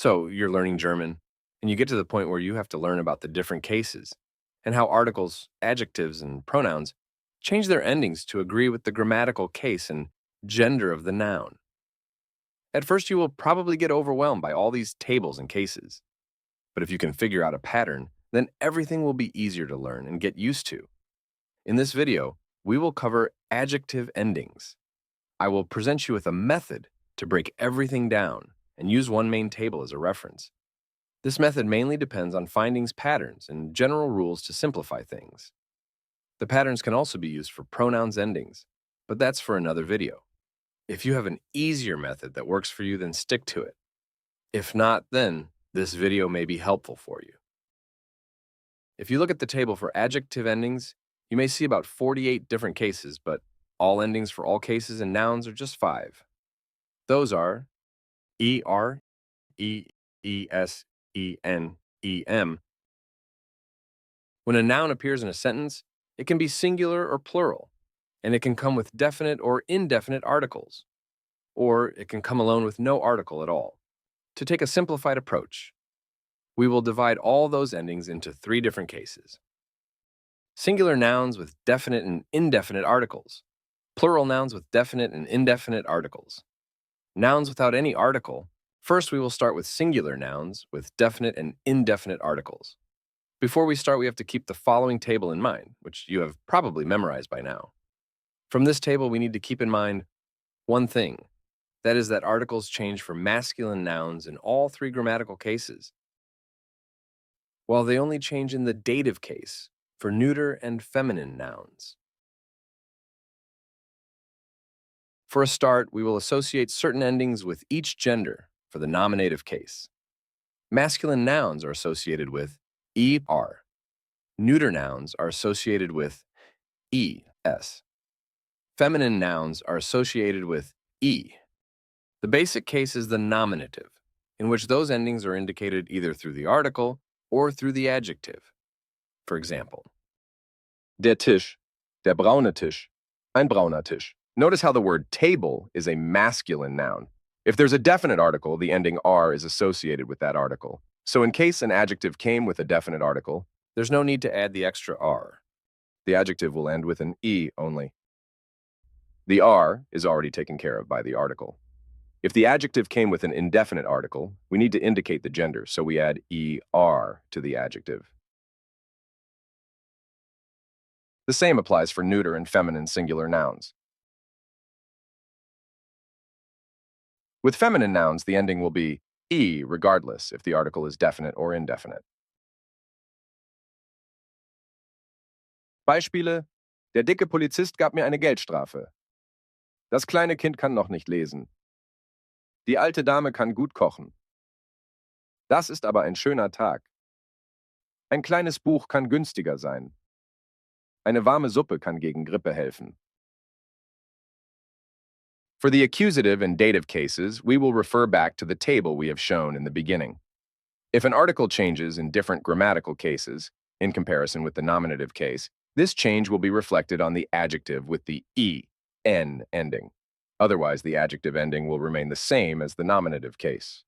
So you're learning German, and you get to the point where you have to learn about the different cases and how articles, adjectives, and pronouns change their endings to agree with the grammatical case and gender of the noun. At first, you will probably get overwhelmed by all these tables and cases. But if you can figure out a pattern, then everything will be easier to learn and get used to. In this video, we will cover adjective endings. I will present you with a method to break everything down and use one main table as a reference. This method mainly depends on finding patterns and general rules to simplify things. The patterns can also be used for pronouns endings, but that's for another video. If you have an easier method that works for you, then stick to it. If not, then this video may be helpful for you. If you look at the table for adjective endings, you may see about 48 different cases, but all endings for all cases and nouns are just 5. Those are er, es, em. When a noun appears in a sentence, it can be singular or plural, and it can come with definite or indefinite articles, or it can come alone with no article at all. To take a simplified approach, we will divide all those endings into 3 different cases. Singular nouns with definite and indefinite articles. Plural nouns with definite and indefinite articles. Nouns without any article. First, we will start with singular nouns with definite and indefinite articles. Before we start, we have to keep the following table in mind, which you have probably memorized by now. From this table, we need to keep in mind one thing. That is that articles change for masculine nouns in all 3 grammatical cases, while they only change in the dative case for neuter and feminine nouns. For a start, we will associate certain endings with each gender for the nominative case. Masculine nouns are associated with er. Neuter nouns are associated with es. Feminine nouns are associated with e. The basic case is the nominative, in which those endings are indicated either through the article or through the adjective. For example, Der Tisch, der braune Tisch, ein brauner Tisch. Notice how the word table is a masculine noun. If there's a definite article, the ending "r" is associated with that article. So in case an adjective came with a definite article, there's no need to add the extra r. The adjective will end with an e only. The r is already taken care of by the article. If the adjective came with an indefinite article, we need to indicate the gender, so we add er to the adjective. The same applies for neuter and feminine singular nouns. With feminine nouns, the ending will be e regardless if the article is definite or indefinite. Beispiele: Der dicke Polizist gab mir eine Geldstrafe. Das kleine Kind kann noch nicht lesen. Die alte Dame kann gut kochen. Das ist aber ein schöner Tag. Ein kleines Buch kann günstiger sein. Eine warme Suppe kann gegen Grippe helfen. For the accusative and dative cases, we will refer back to the table we have shown in the beginning. If an article changes in different grammatical cases, in comparison with the nominative case, this change will be reflected on the adjective with the en ending. Otherwise, the adjective ending will remain the same as the nominative case.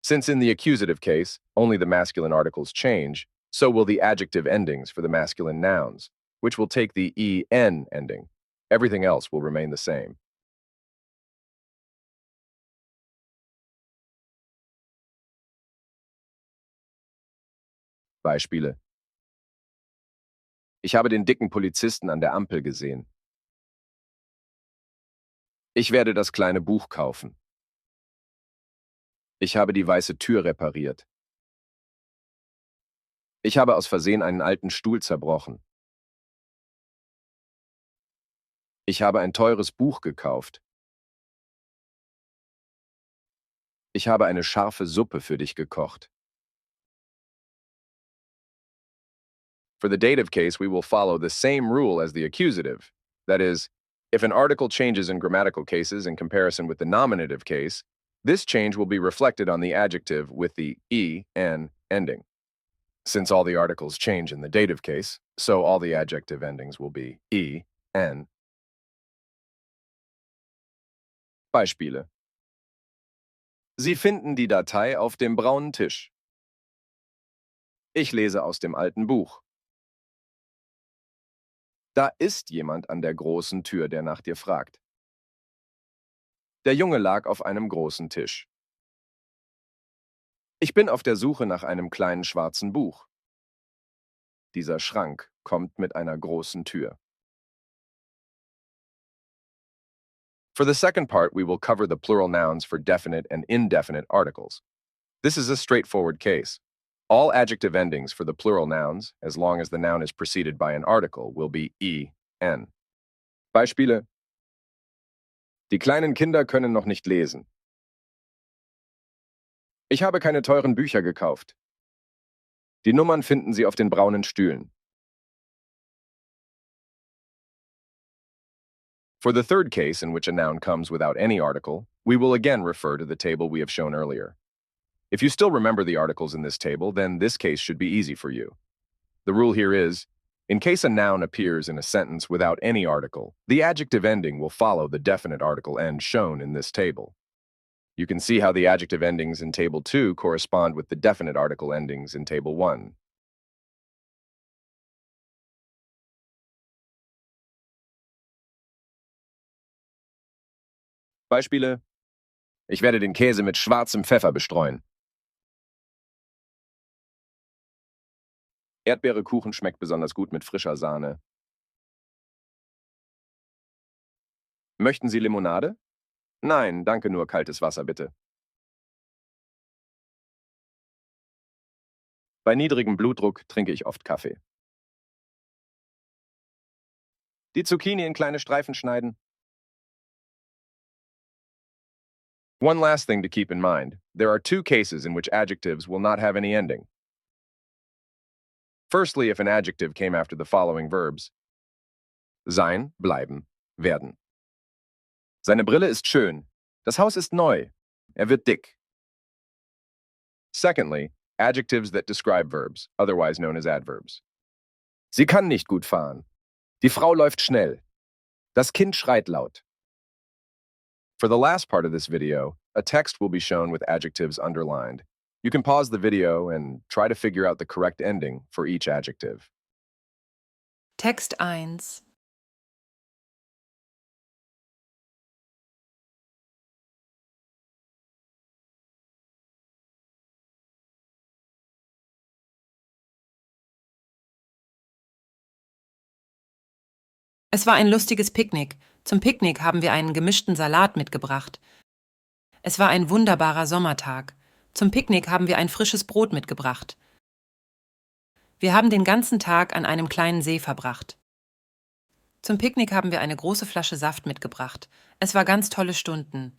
Since in the accusative case, only the masculine articles change, so will the adjective endings for the masculine nouns, which will take the en ending. Everything else will remain the same. Beispiele: Ich habe den dicken Polizisten an der Ampel gesehen. Ich werde das kleine Buch kaufen. Ich habe die weiße Tür repariert. Ich habe aus Versehen einen alten Stuhl zerbrochen. Ich habe ein teures Buch gekauft. Ich habe eine scharfe Suppe für dich gekocht. For the dative case, we will follow the same rule as the accusative. That is, if an article changes in grammatical cases in comparison with the nominative case, this change will be reflected on the adjective with the en ending. Since all the articles change in the dative case, so all the adjective endings will be en. Beispiele: Sie finden die Datei auf dem braunen Tisch. Ich lese aus dem alten Buch. Da ist jemand an der großen Tür, der nach dir fragt. Der Junge lag auf einem großen Tisch. Ich bin auf der Suche nach einem kleinen schwarzen Buch. Dieser Schrank kommt mit einer großen Tür. For the second part, we will cover the plural nouns for definite and indefinite articles. This is a straightforward case. All adjective endings for the plural nouns, as long as the noun is preceded by an article, will be en. Beispiele: Die kleinen Kinder können noch nicht lesen. Ich habe keine teuren Bücher gekauft. Die Nummern finden Sie auf den braunen Stühlen. For the third case, in which a noun comes without any article, we will again refer to the table we have shown earlier. If you still remember the articles in this table, then this case should be easy for you. The rule here is, in case a noun appears in a sentence without any article, the adjective ending will follow the definite article end shown in this table. You can see how the adjective endings in Table 2 correspond with the definite article endings in Table 1. Beispiele: Ich werde den Käse mit schwarzem Pfeffer bestreuen. Erdbeerkuchen schmeckt besonders gut mit frischer Sahne. Möchten Sie Limonade? Nein, danke, nur kaltes Wasser, bitte. Bei niedrigem Blutdruck trinke ich oft Kaffee. Die Zucchini in kleine Streifen schneiden. One last thing to keep in mind. There are two cases in which adjectives will not have any ending. Firstly, if an adjective came after the following verbs: sein, bleiben, werden. Seine Brille ist schön. Das Haus ist neu. Er wird dick. Secondly, adjectives that describe verbs, otherwise known as adverbs. Sie kann nicht gut fahren. Die Frau läuft schnell. Das Kind schreit laut. For the last part of this video, a text will be shown with adjectives underlined. You can pause the video and try to figure out the correct ending for each adjective. Text 1. Es war ein lustiges Picknick. Zum Picknick haben wir einen gemischten Salat mitgebracht. Es war ein wunderbarer Sommertag. Zum Picknick haben wir ein frisches Brot mitgebracht. Wir haben den ganzen Tag an einem kleinen See verbracht. Zum Picknick haben wir eine große Flasche Saft mitgebracht. Es war ganz tolle Stunden.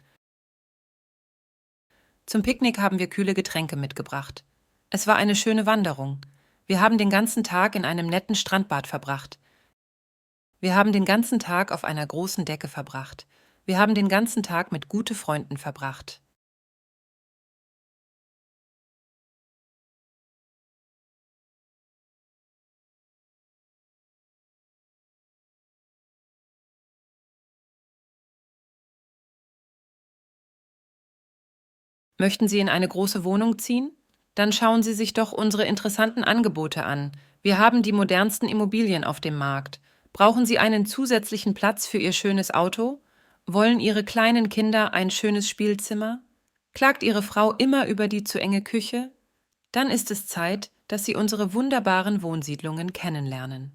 Zum Picknick haben wir kühle Getränke mitgebracht. Es war eine schöne Wanderung. Wir haben den ganzen Tag in einem netten Strandbad verbracht. Wir haben den ganzen Tag auf einer großen Decke verbracht. Wir haben den ganzen Tag mit guten Freunden verbracht. Möchten Sie in eine große Wohnung ziehen? Dann schauen Sie sich doch unsere interessanten Angebote an. Wir haben die modernsten Immobilien auf dem Markt. Brauchen Sie einen zusätzlichen Platz für Ihr schönes Auto? Wollen Ihre kleinen Kinder ein schönes Spielzimmer? Klagt Ihre Frau immer über die zu enge Küche? Dann ist es Zeit, dass Sie unsere wunderbaren Wohnsiedlungen kennenlernen.